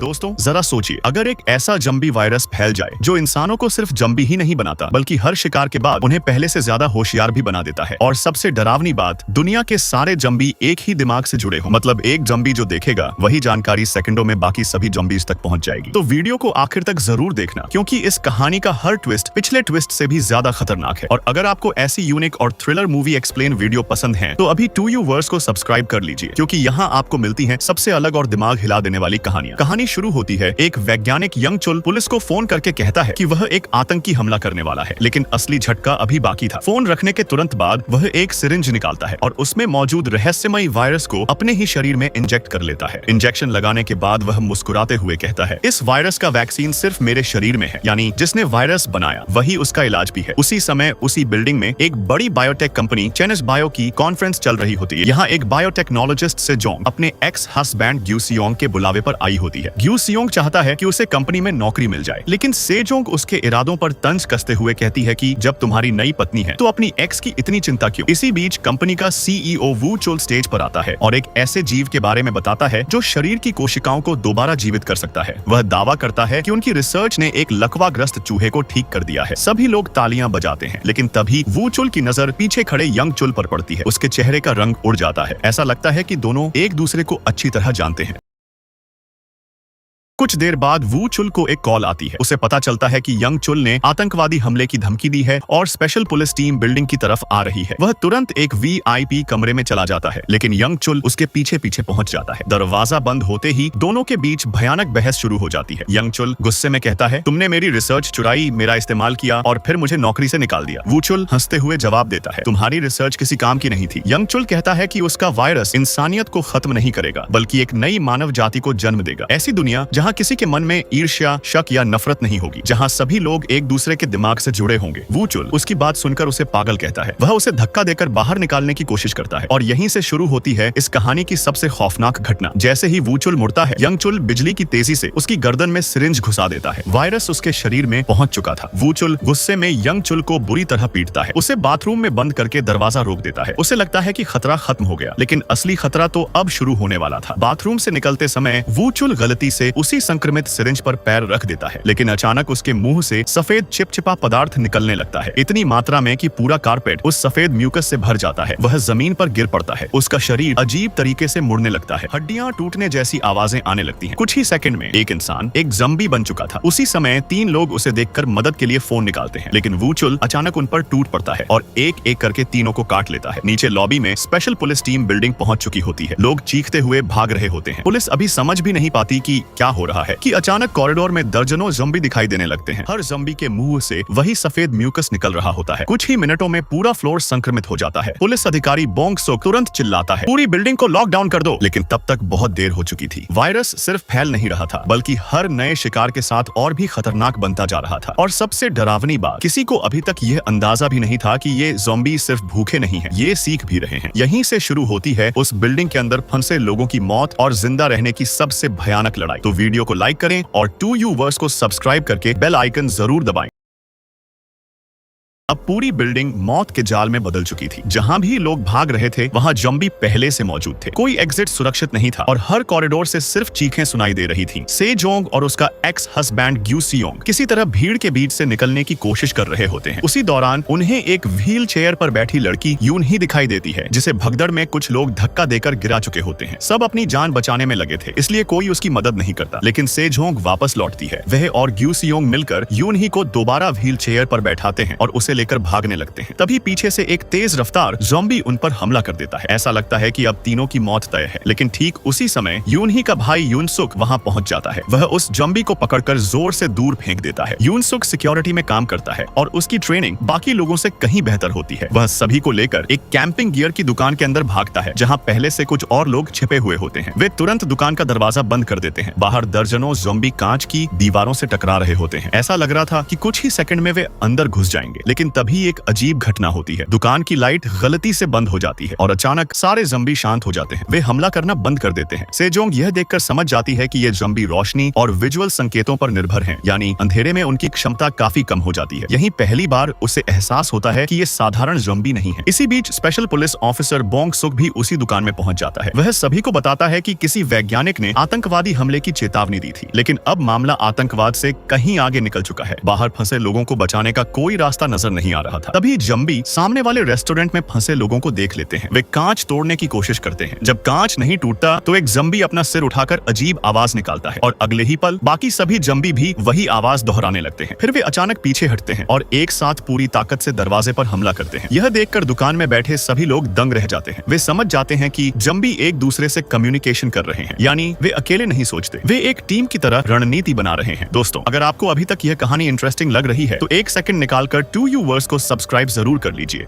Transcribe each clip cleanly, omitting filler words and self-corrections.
दोस्तों जरा सोचिए, अगर एक ऐसा जंबी वायरस फैल जाए जो इंसानों को सिर्फ जंबी ही नहीं बनाता बल्कि हर शिकार के बाद उन्हें पहले से ज्यादा होशियार भी बना देता है। और सबसे डरावनी बात, दुनिया के सारे जंबी एक ही दिमाग से जुड़े हों। मतलब एक जंबी जो देखेगा वही जानकारी सेकंडों में बाकी सभी जंबीज तक पहुंच जाएगी। तो वीडियो को आखिर तक जरूर देखना, क्योंकि इस कहानी का हर ट्विस्ट पिछले ट्विस्ट से भी ज्यादा खतरनाक है। और अगर आपको ऐसी यूनिक और थ्रिलर मूवी एक्सप्लेन वीडियो पसंद है तो अभी 2U वर्स को सब्सक्राइब कर लीजिए, क्योंकि यहाँ आपको मिलती है सबसे अलग और दिमाग हिला देने वाली कहानियां। कहानी शुरू होती है, एक वैज्ञानिक यंग चुल पुलिस को फोन करके कहता है कि वह एक आतंकी हमला करने वाला है, लेकिन असली झटका अभी बाकी था। फोन रखने के तुरंत बाद वह एक सिरिंज निकालता है और उसमें मौजूद रहस्यमयी वायरस को अपने ही शरीर में इंजेक्ट कर लेता है। इंजेक्शन लगाने के बाद वह मुस्कुराते हुए कहता है, इस वायरस का वैक्सीन सिर्फ मेरे शरीर में है, यानी जिसने वायरस बनाया वही उसका इलाज भी है। उसी समय उसी बिल्डिंग में एक बड़ी बायोटेक कंपनी चेनिस बायो की कॉन्फ्रेंस चल रही होती है। यहाँ एक बायोटेक्नोलॉजिस्ट से जोंग अपने एक्स हस्बैंड ग्यू सियोंग के बुलावे पर आई होती है। ग्यू सियोंग चाहता है कि उसे कंपनी में नौकरी मिल जाए, लेकिन सेजोंग उसके इरादों पर तंज कसते हुए कहती है कि जब तुम्हारी नई पत्नी है तो अपनी एक्स की इतनी चिंता क्यों। इसी बीच कंपनी का सीईओ वू चुल स्टेज पर आता है और एक ऐसे जीव के बारे में बताता है जो शरीर की कोशिकाओं को दोबारा जीवित कर सकता है। वह दावा करता है कि उनकी रिसर्च ने एक लकवाग्रस्त चूहे को ठीक कर दिया है। सभी लोग तालियां बजाते हैं, लेकिन तभी वू चुल की नजर पीछे खड़े यंग चुल पर पड़ती है। उसके चेहरे का रंग उड़ जाता है, ऐसा लगता है कि दोनों एक दूसरे को अच्छी तरह जानते हैं। कुछ देर बाद वू चुल को एक कॉल आती है। उसे पता चलता है कि यंग चुल ने आतंकवादी हमले की धमकी दी है और स्पेशल पुलिस टीम बिल्डिंग की तरफ आ रही है। वह तुरंत एक वीआईपी कमरे में चला जाता है, लेकिन यंग चुल उसके पीछे पीछे पहुंच जाता है। दरवाजा बंद होते ही दोनों के बीच भयानक बहस शुरू हो जाती है। यंग चुल गुस्से में कहता है, तुमने मेरी रिसर्च चुराई, मेरा इस्तेमाल किया और फिर मुझे नौकरी से निकाल दिया। वू चुल हंसते हुए जवाब देता है, तुम्हारी रिसर्च किसी काम की नहीं थी। यंग चुल कहता है कि उसका वायरस इंसानियत को खत्म नहीं करेगा, बल्कि एक नई मानव जाति को जन्म देगा। ऐसी दुनिया जहाँ किसी के मन में ईर्ष्या, शक या नफरत नहीं होगी, जहां सभी लोग एक दूसरे के दिमाग से जुड़े होंगे। वू चुल उसकी बात सुनकर उसे पागल कहता है। वह उसे धक्का देकर बाहर निकालने की कोशिश करता है और यहीं से शुरू होती है इस कहानी की सबसे खौफनाक घटना। जैसे ही वू चुल मुड़ता है, यंग चुल बिजली की तेजी से उसकी गर्दन में सिरिंज घुसा देता है। वायरस उसके शरीर में पहुंच चुका था। वू चुल गुस्से में यंग चुल को बुरी तरह पीटता है, उसे बाथरूम में बंद करके दरवाजा रोक देता है। उसे लगता है कि खतरा खत्म हो गया, लेकिन असली खतरा तो अब शुरू होने वाला था। बाथरूम से निकलते समय वू चुल गलती से उसी संक्रमित सिरिंज पर पैर रख देता है, लेकिन अचानक उसके मुंह से सफेद चिपचिपा पदार्थ निकलने लगता है, इतनी मात्रा में कि पूरा कारपेट उस सफेद म्यूकस से भर जाता है। वह जमीन पर गिर पड़ता है। उसका शरीर अजीब तरीके से मुड़ने लगता है, हड्डियां टूटने जैसी आवाजें आने लगती हैं। कुछ ही सेकंड में एक इंसान एक ज़म्बी बन चुका था। उसी समय 3 लोग उसे देखकर मदद के लिए फोन निकालते हैं, लेकिन वू चुल अचानक उन पर टूट पड़ता है और एक एक करके तीनों को काट लेता है। नीचे लॉबी में स्पेशल पुलिस टीम बिल्डिंग पहुंच चुकी होती है। लोग चीखते हुए भाग रहे होते हैं। पुलिस अभी समझ भी नहीं पाती कि क्या हो रहा है कि अचानक कॉरिडोर में दर्जनों ज़म्बी दिखाई देने लगते हैं। हर ज़म्बी के मुंह से वही सफेद म्यूकस निकल रहा होता है। कुछ ही मिनटों में पूरा फ्लोर संक्रमित हो जाता है। पुलिस अधिकारी बोंग सोक तुरंत चिल्लाता है, पूरी बिल्डिंग को लॉकडाउन कर दो, लेकिन तब तक बहुत देर हो चुकी थी। वायरस सिर्फ फैल नहीं रहा था, बल्कि हर नए शिकार के साथ और भी खतरनाक बनता जा रहा था। और सबसे डरावनी बात, किसी को अभी तक यह अंदाजा भी नहीं था कि ये ज़ॉम्बी सिर्फ भूखे नहीं हैं, ये सीख भी रहे हैं। यहीं से शुरू होती है उस बिल्डिंग के अंदर फंसे लोगों की मौत और जिंदा रहने की सबसे भयानक लड़ाई। तो वीडियो को लाइक करें और 2U वर्स को सब्सक्राइब करके बेल आइकन जरूर दबाएं। अब पूरी बिल्डिंग मौत के जाल में बदल चुकी थी। जहां भी लोग भाग रहे थे वहां जंबी पहले से मौजूद थे। कोई एग्जिट सुरक्षित नहीं था और हर कॉरिडोर से सिर्फ चीखें सुनाई दे रही थीं। सेजोंग और उसका एक्स हस्बैंड ग्यू सियोंग किसी तरह भीड़ के बीच से निकलने की कोशिश कर रहे होते हैं। उसी दौरान उन्हें एक व्हील चेयर पर बैठी लड़की यून ही दिखाई देती है, जिसे भगदड़ में कुछ लोग धक्का देकर गिरा चुके होते हैं। सब अपनी जान बचाने में लगे थे, इसलिए कोई उसकी मदद नहीं करता। लेकिन सेजोंग वापस लौटती है। वह और ग्यू सियोंग मिलकर यून ही को दोबारा व्हील चेयर पर बैठाते हैं और उसे लेकर भागने लगते हैं। तभी पीछे से एक तेज रफ्तार ज़ॉम्बी उन पर हमला कर देता है। ऐसा लगता है कि अब तीनों की मौत तय है, लेकिन ठीक उसी समय यून ही का भाई यून सुक वहां पहुंच जाता है। वह उस ज़ॉम्बी को पकड़कर जोर से दूर फेंक देता है। यून सुक सिक्योरिटी में काम करता है और उसकी ट्रेनिंग बाकी लोगों से कहीं बेहतर होती है। वह सभी को लेकर एक कैंपिंग गियर की दुकान के अंदर भागता है, जहां पहले से कुछ और लोग छिपे हुए होते हैं। वे तुरंत दुकान का दरवाजा बंद कर देते हैं। बाहर दर्जनों ज़ॉम्बी कांच की दीवारों से टकरा रहे होते हैं। ऐसा लग रहा था कि कुछ ही सेकंड में वे अंदर घुस जाएंगे, लेकिन तभी एक अजीब घटना होती है। दुकान की लाइट गलती से बंद हो जाती है और अचानक सारे ज़म्बी शांत हो जाते हैं। वे हमला करना बंद कर देते हैं। सेजोंग यह देखकर समझ जाती है कि ये ज़म्बी रोशनी और विजुअल संकेतों पर निर्भर हैं, यानी अंधेरे में उनकी क्षमता काफी कम हो जाती है। यही पहली बार उसे एहसास होता है कि ये साधारण ज़म्बी नहीं है। इसी बीच स्पेशल पुलिस ऑफिसर बोंग सुक भी उसी दुकान में पहुंच जाता है। वह सभी को बताता है कि किसी वैज्ञानिक ने आतंकवादी हमले की चेतावनी दी थी, लेकिन अब मामला आतंकवाद से कहीं आगे निकल चुका है। बाहर फंसे लोगों को बचाने का कोई रास्ता नजर नहीं आ रहा था। तभी ज़म्बी सामने वाले रेस्टोरेंट में फंसे लोगों को देख लेते हैं। वे कांच तोड़ने की कोशिश करते हैं। जब कांच नहीं टूटता तो एक ज़म्बी अपना सिर उठाकर अजीब आवाज निकालता है और अगले ही पल बाकी सभी ज़म्बी भी वही आवाज दोहराने लगते हैं। फिर वे अचानक पीछे हटते हैं और एक साथ पूरी ताकत से दरवाजे पर हमला करते हैं। यह देखकर दुकान में बैठे सभी लोग दंग रह जाते हैं। वे समझ जाते हैं कि ज़म्बी एक दूसरे से कम्युनिकेशन कर रहे हैं, यानी वे अकेले नहीं सोचते, वे एक टीम की तरह रणनीति बना रहे हैं। दोस्तों, अगर आपको अभी तक यह कहानी इंटरेस्टिंग लग रही है तो एक सेकंड निकालकर 2U वर्स को सब्सक्राइब जरूर कर लीजिए।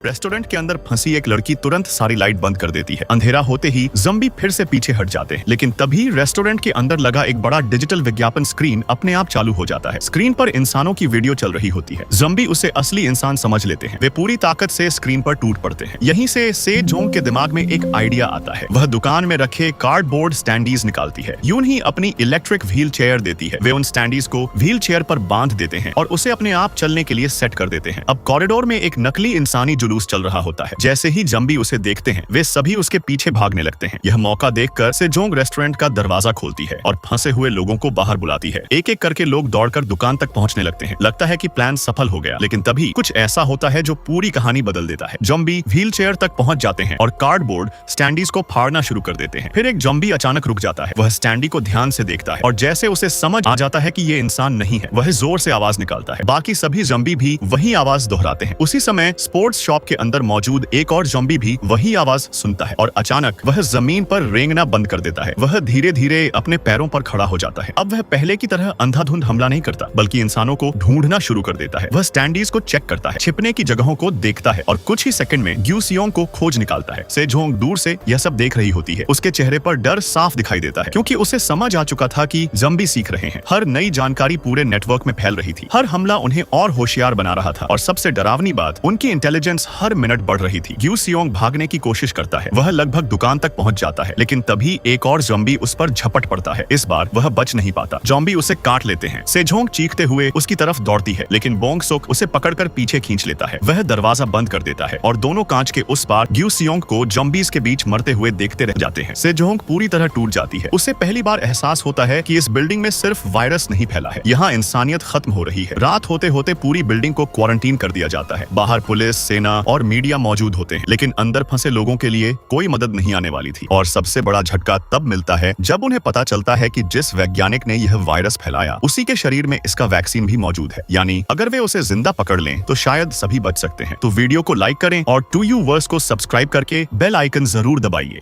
रेस्टोरेंट के अंदर फंसी एक लड़की तुरंत सारी लाइट बंद कर देती है। अंधेरा होते ही ज़म्बी फिर से पीछे हट जाते हैं, लेकिन तभी रेस्टोरेंट के अंदर लगा एक बड़ा डिजिटल विज्ञापन स्क्रीन अपने आप चालू हो जाता है। स्क्रीन पर इंसानों की वीडियो चल रही होती है। ज़म्बी उसे असली इंसान समझ लेते हैं। वे पूरी ताकत से स्क्रीन पर टूट पड़ते हैं। यहीं से सेजोंग के दिमाग में एक आइडिया आता है। वह दुकान में रखे कार्डबोर्ड स्टैंडीज निकालती है। यूं ही अपनी इलेक्ट्रिक व्हील चेयर देती है। वे उन स्टैंडीज को व्हील चेयर पर बांध देते हैं और उसे अपने आप चलने के लिए सेट कर देते हैं। अब कॉरिडोर में एक नकली इंसानी जुलूस चल रहा होता है। जैसे ही ज़म्बी उसे देखते हैं, वे सभी उसके पीछे भागने लगते हैं। यह मौका देखकर सेजोंग रेस्टोरेंट का दरवाजा खोलती है और फंसे हुए लोगों को बाहर बुलाती है। एक एक करके लोग दौड़कर दुकान तक पहुंचने लगते हैं। लगता है कि प्लान सफल हो गया, लेकिन तभी कुछ ऐसा होता है जो पूरी कहानी बदल देता है। ज़म्बी व्हील चेयर तक पहुंच जाते हैं और कार्डबोर्ड स्टैंडीज को फाड़ना शुरू कर देते हैं। फिर एक ज़म्बी अचानक रुक जाता है। वह स्टैंडी को ध्यान से देखता है और जैसे उसे समझ आ जाता है कि ये इंसान नहीं है, वह जोर से आवाज निकालता है। बाकी सभी ज़म्बी भी वही आवाज दोहराते हैं। उसी समय स्पोर्ट्स शॉप के अंदर मौजूद एक और ज़म्बी भी वही आवाज सुनता है और अचानक वह जमीन पर रेंगना बंद कर देता है। वह धीरे धीरे अपने पैरों पर खड़ा हो जाता है। अब वह पहले की तरह अंधाधुंध हमला नहीं करता, बल्कि इंसानों को ढूंढना शुरू कर देता है। वह स्टैंडीज को चेक करता है, छिपने की जगहों को देखता है और कुछ ही सेकंड में ग्यूसियोंग को खोज निकालता है। सेजोंग दूर से यह सब देख रही होती है। उसके चेहरे पर डर साफ दिखाई देता है, क्योंकि उसे समझ आ चुका था कि ज़म्बी सीख रहे हैं। हर नई जानकारी पूरे नेटवर्क में फैल रही थी। हर हमला उन्हें और होशियार बना रहा था और सबसे डरावनी बात, उनकी इंटेलिजेंस हर मिनट बढ़ रही थी। ग्यूसियोंग भागने की कोशिश करता है। वह लगभग दुकान तक पहुंच जाता है, लेकिन तभी एक और ज़म्बी उस पर झपट पड़ता है। इस बार वह बच नहीं पाता। ज़म्बी उसे काट लेते हैं। सेजोंग चीखते हुए उसकी तरफ दौड़ती है, लेकिन बोंग सुक उसे पकड़कर पीछे खींच लेता है। वह दरवाजा बंद कर देता है और दोनों कांच के उस पार ग्यूसियोंग को ज़म्बीज के बीच मरते हुए देखते रह जाते हैं। सेजोंग पूरी तरह टूट जाती है। उसे पहली बार एहसास होता है कि इस बिल्डिंग में सिर्फ वायरस नहीं फैला है, यहाँ इंसानियत खत्म हो रही है। रात होते होते पूरी बिल्डिंग को क्वारंटीन कर दिया जाता है। बाहर पुलिस, सेना और मीडिया मौजूद होते हैं, लेकिन अंदर फंसे लोगों के लिए कोई मदद नहीं आने वाली थी। और सबसे बड़ा झटका तब मिलता है जब उन्हें पता चलता है कि जिस वैज्ञानिक ने यह वायरस फैलाया, उसी के शरीर में इसका वैक्सीन भी मौजूद है। यानी अगर वे उसे जिंदा पकड़ लें तो शायद सभी बच सकते हैं। तो वीडियो को लाइक करें और 2U वर्स को सब्सक्राइब करके बेल आइकन जरूर दबाइए।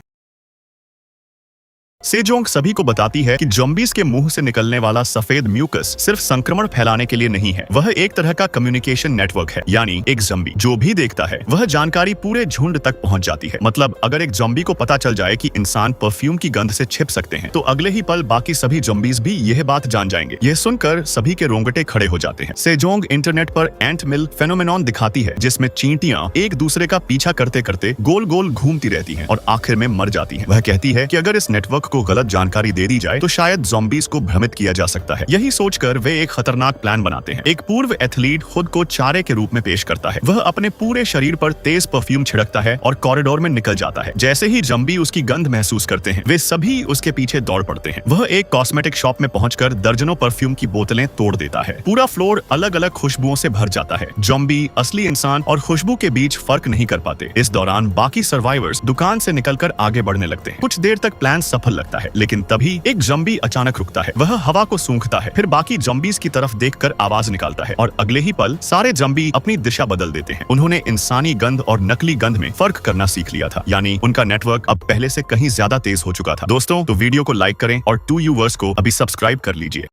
सेजोंग सभी को बताती है कि ज़म्बीज के मुंह से निकलने वाला सफेद म्यूकस सिर्फ संक्रमण फैलाने के लिए नहीं है, वह एक तरह का कम्युनिकेशन नेटवर्क है। यानी एक ज़म्बी जो भी देखता है वह जानकारी पूरे झुंड तक पहुंच जाती है। मतलब अगर एक ज़म्बी को पता चल जाए कि इंसान परफ्यूम की गंध से छिप सकते हैं, तो अगले ही पल बाकी सभी ज़म्बीज भी यह बात जान जाएंगे। यह सुनकर सभी के रोंगटे खड़े हो जाते हैं। सेजोंग इंटरनेट पर एंट मिल फेनोमेनॉन दिखाती है, जिसमें चींटियां एक दूसरे का पीछा करते करते गोल गोल घूमती रहती हैं और आखिर में मर जाती हैं। वह कहती है कि अगर इस नेटवर्क को गलत जानकारी दे दी जाए तो शायद ज़म्बीज को भ्रमित किया जा सकता है। यही सोचकर वे एक खतरनाक प्लान बनाते हैं। एक पूर्व एथलीट खुद को चारे के रूप में पेश करता है। वह अपने पूरे शरीर पर तेज परफ्यूम छिड़कता है और कॉरिडोर में निकल जाता है। जैसे ही ज़म्बी उसकी गंध महसूस करते हैं, वे सभी उसके पीछे दौड़ पड़ते हैं। वह एक कॉस्मेटिक शॉप में पहुंचकर दर्जनों परफ्यूम की बोतलें तोड़ देता है। पूरा फ्लोर अलग अलग खुशबुओं से भर जाता है। ज़म्बी असली इंसान और खुशबू के बीच फर्क नहीं कर पाते। इस दौरान बाकी सर्वाइवर्स दुकान से निकलकर आगे बढ़ने लगते हैं। कुछ देर तक प्लान सफल लगता है, लेकिन तभी एक ज़म्बी अचानक रुकता है। वह हवा को सूंघता है, फिर बाकी ज़म्बीज की तरफ देखकर आवाज निकालता है और अगले ही पल सारे ज़म्बी अपनी दिशा बदल देते हैं। उन्होंने इंसानी गंध और नकली गंध में फर्क करना सीख लिया था, यानी उनका नेटवर्क अब पहले से कहीं ज्यादा तेज हो चुका था। दोस्तों, तो वीडियो को लाइक करें और 2U वर्स को अभी सब्सक्राइब कर लीजिए।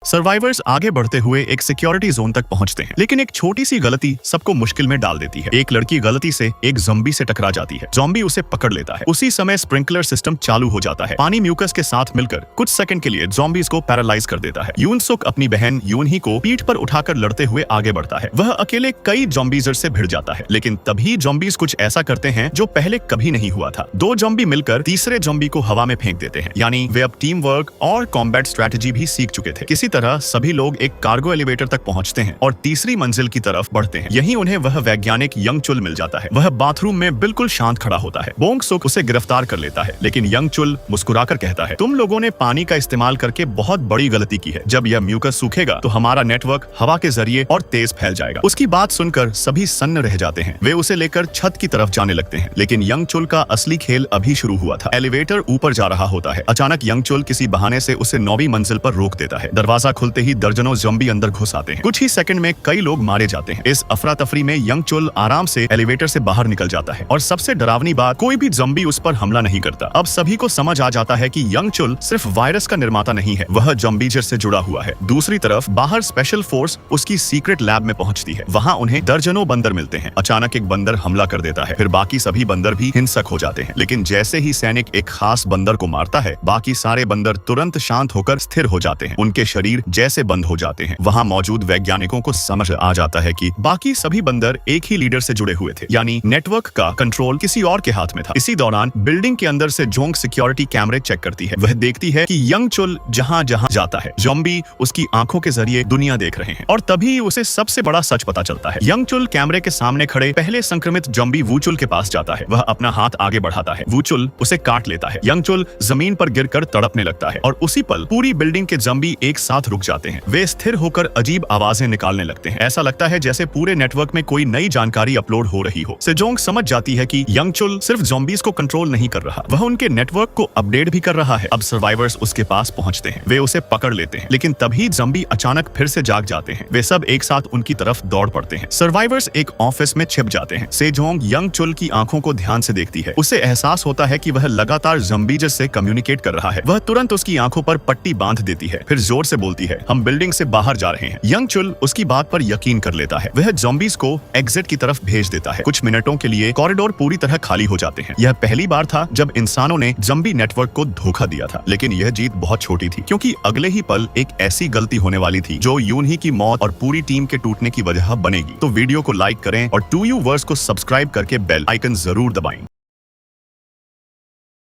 सर्वाइवर्स आगे बढ़ते हुए एक सिक्योरिटी जोन तक पहुंचते हैं, लेकिन एक छोटी सी गलती सबको मुश्किल में डाल देती है। एक लड़की गलती से एक ज़ॉम्बी से टकरा जाती है। ज़ॉम्बी उसे पकड़ लेता है। उसी समय स्प्रिंकलर सिस्टम चालू हो जाता है। पानी म्यूकस के साथ मिलकर कुछ सेकंड के लिए ज़ॉम्बीज को पैरालाइज कर देता है। यून सुक अपनी बहन यूनही को पीठ पर उठाकर लड़ते हुए आगे बढ़ता है। वह अकेले कई ज़ॉम्बीज़र से भिड़ जाता है, लेकिन तभी ज़ॉम्बीज कुछ ऐसा करते हैं जो पहले कभी नहीं हुआ था। दो ज़ॉम्बी मिलकर तीसरे ज़ॉम्बी को हवा में फेंक देते हैं, यानी वे अब टीम वर्क और कॉम्बैट स्ट्रेटेजी भी सीख चुके थे। किसी तरह सभी लोग एक कार्गो एलिवेटर तक पहुंचते हैं और तीसरी मंजिल की तरफ बढ़ते हैं। यहीं उन्हें वह वैज्ञानिक यंग चुल मिल जाता है। वह बाथरूम में बिल्कुल शांत खड़ा होता है। बोंग सुक उसे गिरफ्तार कर लेता है, लेकिन यंग चुल मुस्कुराकर कहता है, तुम लोगों ने पानी का इस्तेमाल करके बहुत बड़ी गलती की है। जब यह म्यूकस सूखेगा तो हमारा नेटवर्क हवा के जरिए और तेज फैल जाएगा। उसकी बात सुनकर सभी सन्न रह जाते हैं। वे उसे लेकर छत की तरफ जाने लगते हैं, लेकिन यंग चुल का असली खेल अभी शुरू हुआ था। एलिवेटर ऊपर जा रहा होता है। अचानक यंग चुल किसी बहाने से उसे 9वीं मंजिल पर रोक देता है। दरवाजा खुलते ही दर्जनों ज़ॉम्बी अंदर घुस आते हैं। कुछ ही सेकंड में कई लोग मारे जाते हैं। इस अफरा तफरी में यंग चुल आराम से एलिवेटर से बाहर निकल जाता है और सबसे डरावनी बात, कोई भी ज़ॉम्बी उस पर हमला नहीं करता। अब सभी को समझ आ जाता है कि यंग चुल सिर्फ वायरस का निर्माता नहीं है, वह ज़ॉम्बीजर से जुड़ा हुआ है। दूसरी तरफ बाहर स्पेशल फोर्स उसकी सीक्रेट लैब में पहुंचती है। वहां उन्हें दर्जनों बंदर मिलते हैं। अचानक एक बंदर हमला कर देता है, फिर बाकी सभी बंदर भी हिंसक हो जाते हैं। लेकिन जैसे ही सैनिक एक खास बंदर को मारता है, बाकी सारे बंदर तुरंत शांत होकर स्थिर हो जाते हैं। उनके शरीर जैसे बंद हो जाते हैं। वहां मौजूद वैज्ञानिकों को समझ आ जाता है कि बाकी सभी बंदर एक ही लीडर से जुड़े हुए थे, यानी नेटवर्क का कंट्रोल किसी और के हाथ में था। इसी दौरान बिल्डिंग के अंदर से जोंग सिक्योरिटी कैमरे चेक करती है। वह देखती है कि यंग चुल जहां जहां जाता है, ज़ॉम्बी उसकी आंखों के जरिए दुनिया देख रहे हैं। और तभी उसे सबसे बड़ा सच पता चलता है। यंग चुल कैमरे के सामने खड़े पहले संक्रमित ज़ॉम्बी वूचुल के पास जाता है। वह अपना हाथ आगे बढ़ाता है। वूचुल उसे काट लेता है। यंग चुल जमीन पर गिरकर तड़पने लगता है और उसी पल पूरी बिल्डिंग के ज़ॉम्बी एक साथ रुक जाते हैं। वे स्थिर होकर अजीब आवाजें निकालने लगते हैं। ऐसा लगता है जैसे पूरे नेटवर्क में कोई नई जानकारी अपलोड हो रही हो। सेजोंग समझ जाती है कि यंग चुल सिर्फ ज़ॉम्बीज को कंट्रोल नहीं कर रहा, वह उनके नेटवर्क को अपडेट भी कर रहा है। अब सर्वाइवर्स उसके पास पहुंचते हैं। वे उसे पकड़ लेते हैं, लेकिन तभी ज़ॉम्बी अचानक फिर से जाग जाते हैं। वे सब एक साथ उनकी तरफ दौड़ पड़ते हैं। सर्वाइवर्स एक ऑफिस में छिप जाते हैं। सेजोंग यंग चुल की आंखों को ध्यान से देखती है। उसे एहसास होता है कि वह लगातार ज़ॉम्बीज से कम्युनिकेट कर रहा है। वह तुरंत उसकी आंखों पर पट्टी बांध देती है, फिर जोर से बोलती है, हम बिल्डिंग से बाहर जा रहे हैं। यंग चुल उसकी बात पर यकीन कर लेता है। वह ज़ॉम्बीज को एग्जिट की तरफ भेज देता है। कुछ मिनटों के लिए कॉरिडोर पूरी तरह खाली हो जाते हैं। यह पहली बार था जब इंसानों ने ज़ॉम्बी नेटवर्क को धोखा दिया था, लेकिन यह जीत बहुत छोटी थी, क्योंकि अगले ही पल एक ऐसी गलती होने वाली थी जो यूनही की मौत और पूरी टीम के टूटने की वजह बनेगी। तो वीडियो को लाइक करें और 2U वर्स को सब्सक्राइब करके बेल आइकन जरूर दबाएं।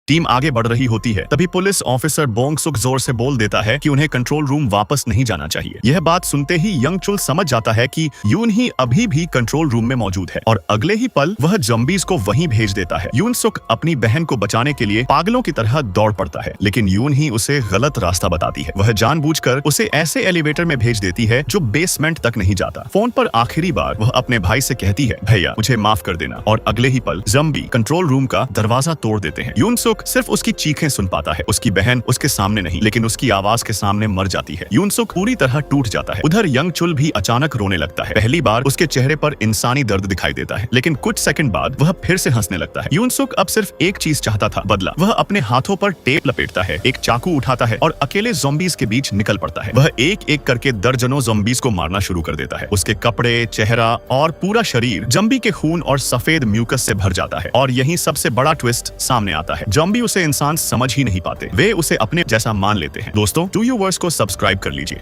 टीम आगे बढ़ रही होती है, तभी पुलिस ऑफिसर बोंग सुक जोर से बोल देता है कि उन्हें कंट्रोल रूम वापस नहीं जाना चाहिए। यह बात सुनते ही यंग चुल समझ जाता है कि यून ही अभी भी कंट्रोल रूम में मौजूद है और अगले ही पल वह ज़ॉम्बीज को वहीं भेज देता है। यून सुक अपनी बहन को बचाने के लिए पागलों की तरह दौड़ पड़ता है, लेकिन यून ही उसे गलत रास्ता बताती है। वह जानबूझकर उसे ऐसे एलिवेटर में भेज देती है जो बेसमेंट तक नहीं जाता। फोन पर आखिरी बार वह अपने भाई से कहती है, भैया मुझे माफ कर देना, और अगले ही पल ज़ॉम्बी कंट्रोल रूम का दरवाजा तोड़ देते हैं। यून सुक सिर्फ उसकी चीखें सुन पाता है। उसकी बहन उसके सामने नहीं, लेकिन उसकी आवाज के सामने मर जाती है। यून सुक पूरी तरह टूट जाता है। उधर यंग चुल भी अचानक रोने लगता है। पहली बार उसके चेहरे पर इंसानी दर्द दिखाई देता है, लेकिन कुछ सेकंड बाद वह फिर से हंसने लगता है। यून सुक अब सिर्फ एक चीज चाहता था, बदला। वह अपने हाथों पर टेप लपेटता है, एक चाकू उठाता है और अकेले ज़ॉम्बीज के बीच निकल पड़ता है। वह एक एक करके दर्जनों ज़ॉम्बीज को मारना शुरू कर देता है। उसके कपड़े, चेहरा और पूरा शरीर ज़ॉम्बी के खून और सफेद म्यूकस से भर जाता है। और यही सबसे बड़ा ट्विस्ट सामने आता है। ज़ॉम्बी उसे इंसान समझ ही नहीं पाते, वे उसे अपने जैसा मान लेते हैं। दोस्तों, 2U वर्स को सब्सक्राइब कर लीजिए।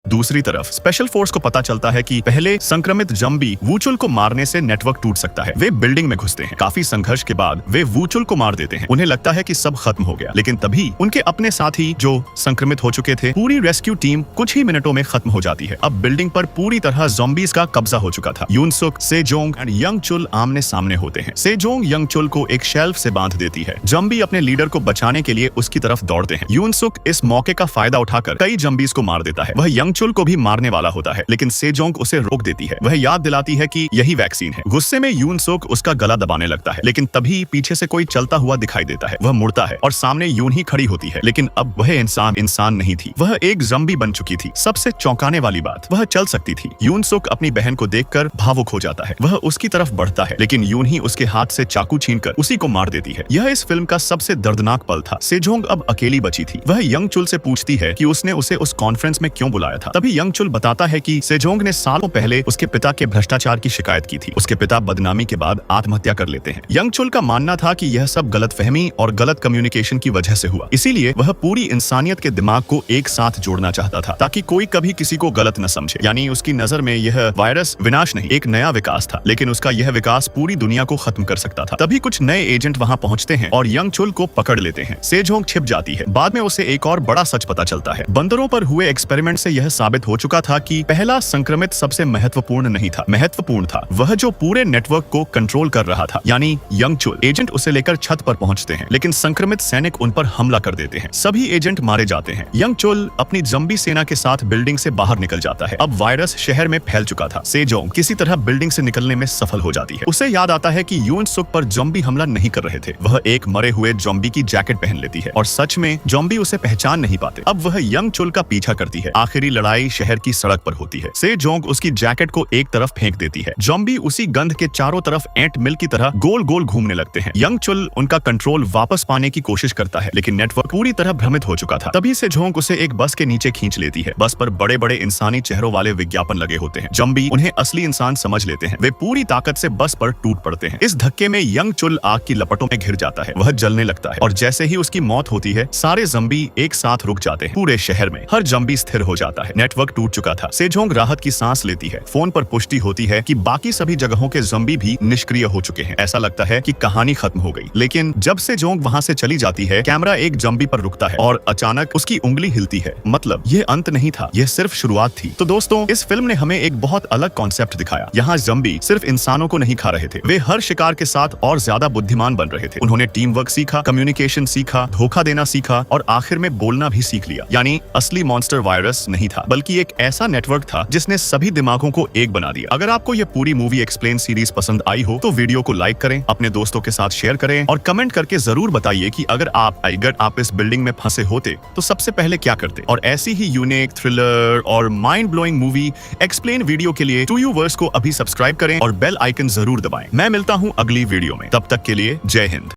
दूसरी तरफ स्पेशल फोर्स को पता चलता है कि पहले संक्रमित ज़ॉम्बी वूचुल को मारने से नेटवर्क टूट सकता है। वे बिल्डिंग में घुसते हैं। काफी संघर्ष के बाद वे वूचुल को मार देते हैं। उन्हें लगता है कि सब खत्म हो गया, लेकिन तभी उनके अपने साथी जो संक्रमित हो चुके थे, पूरी रेस्क्यू टीम कुछ ही मिनटों में खत्म हो जाती है। अब बिल्डिंग पर पूरी तरह ज़ॉम्बीज का कब्जा हो चुका था। यून सुक, सेजोंग एंड यंग चुल आमने सामने होते हैं। सेजोंग यंग चुल को एक शेल्फ से बांध देती है। ज़ॉम्बी अपने लीडर को बचाने के लिए उसकी तरफ दौड़ते हैं। यून सुक इस मौके का फायदा उठाकर कई ज़ॉम्बीज को मार देता है। वह यंग यंगचुल को भी मारने वाला होता है, लेकिन सेजोंग उसे रोक देती है। वह याद दिलाती है कि यही वैक्सीन है। गुस्से में यून सोक उसका गला दबाने लगता है, लेकिन तभी पीछे से कोई चलता हुआ दिखाई देता है। वह मुड़ता है और सामने यून ही खड़ी होती है, लेकिन अब वह इंसान नहीं थी, वह एक ज़ॉम्बी बन चुकी थी। सबसे चौंकाने वाली बात, वह चल सकती थी। यून सोक अपनी बहन को देखकर भावुक हो जाता है। वह उसकी तरफ बढ़ता है, लेकिन यून ही उसके हाथ से चाकू छीनकर उसी को मार देती है। यह इस फिल्म का सबसे दर्दनाक पल था। सेजोंग अब अकेली बची थी। वह यंगचुल से पूछती है कि उसने उसे उस कॉन्फ्रेंस में क्यों बुलाया था। तभी यंगचुल बताता है कि सेजोंग ने सालों पहले उसके पिता के भ्रष्टाचार की शिकायत की थी। उसके पिता बदनामी के बाद आत्महत्या कर लेते हैं। यंगचुल का मानना था कि यह सब गलतफहमी और गलत कम्युनिकेशन की वजह से हुआ, इसीलिए वह पूरी इंसानियत के दिमाग को एक साथ जोड़ना चाहता था ताकि कोई कभी किसी को गलत न समझे। यानी उसकी नजर में यह वायरस विनाश नहीं, एक नया विकास था, लेकिन उसका यह विकास पूरी दुनिया को खत्म कर सकता था। तभी कुछ नए एजेंट वहां पहुंचते हैं और यंगचुल को पकड़ लेते हैं। सेजोंग छिप जाती है। बाद में उसे एक और बड़ा सच पता चलता है। बंदरों पर हुए एक्सपेरिमेंट से यह साबित हो चुका था कि पहला संक्रमित सबसे महत्वपूर्ण नहीं था, महत्वपूर्ण था वह जो पूरे नेटवर्क को कंट्रोल कर रहा था, यानी यंगचुल। एजेंट उसे लेकर छत पर पहुंचते हैं, लेकिन संक्रमित सैनिक उन पर हमला कर देते हैं। सभी एजेंट मारे जाते हैं। यंगचुल अपनी ज़ॉम्बी सेना के साथ बिल्डिंग से बाहर निकल जाता है। अब वायरस शहर में फैल चुका था। सेजोंग किसी तरह बिल्डिंग से निकलने में सफल हो जाती है। उसे याद आता है कि यून सुक पर ज़ॉम्बी हमला नहीं कर रहे थे। वह एक मरे हुए ज़ॉम्बी की जैकेट पहन लेती है और सच में ज़ॉम्बी उसे पहचान नहीं पाते। अब वह यंगचुल का पीछा करती है। आखिरी लड़ाई शहर की सड़क पर होती है। सेजोंग उसकी जैकेट को एक तरफ फेंक देती है। ज़ॉम्बी उसी गंध के चारों तरफ एंट मिल की तरह गोल गोल घूमने लगते हैं। यंगचुल उनका कंट्रोल वापस पाने की कोशिश करता है, लेकिन नेटवर्क पूरी तरह भ्रमित हो चुका था। तभी सेजोंग उसे एक बस के नीचे खींच लेती है। बस पर बड़े बड़े इंसानी चेहरों वाले विज्ञापन लगे होते हैं। ज़ॉम्बी उन्हें असली इंसान समझ लेते हैं। वे पूरी ताकत से बस पर टूट पड़ते हैं। इस धक्के में यंगचुल आग की लपटों में घिर जाता है। वह जलने लगता है और जैसे ही उसकी मौत होती है, सारे ज़ॉम्बी एक साथ रुक जाते हैं। पूरे शहर में हर ज़ॉम्बी स्थिर हो जाता है। नेटवर्क टूट चुका था। सेजोंग राहत की सांस लेती है। फोन पर पुष्टि होती है कि बाकी सभी जगहों के ज़ॉम्बी भी निष्क्रिय हो चुके हैं। ऐसा लगता है कि कहानी खत्म हो गई। लेकिन जब सेजोंग वहां से चली जाती है, कैमरा एक ज़ॉम्बी पर रुकता है और अचानक उसकी उंगली हिलती है। मतलब ये अंत नहीं था, ये सिर्फ शुरुआत थी। तो दोस्तों, इस फिल्म ने हमें एक बहुत अलग कॉन्सेप्ट दिखाया। यहाँ ज़ॉम्बी सिर्फ इंसानों को नहीं खा रहे थे, वे हर शिकार के साथ और ज्यादा बुद्धिमान बन रहे थे। उन्होंने टीम वर्क सीखा, कम्युनिकेशन सीखा, धोखा देना सीखा और आखिर में बोलना भी सीख लिया। यानी असली मॉन्स्टर वायरस नहीं था, बल्कि एक ऐसा नेटवर्क था जिसने सभी दिमागों को एक बना दिया। अगर आपको यह पूरी मूवी एक्सप्लेन सीरीज पसंद आई हो तो वीडियो को लाइक करें, अपने दोस्तों के साथ शेयर करें और कमेंट करके जरूर बताइए कि अगर आप इस बिल्डिंग में फंसे होते तो सबसे पहले क्या करते। और ऐसी ही यूनिक थ्रिलर और mind blowing movie explain video के लिए 2U वर्स को अभी सब्सक्राइब करें और बेल आइकन जरूर दबाएं। मैं मिलता हूं अगली वीडियो में, तब तक के लिए जय हिंद।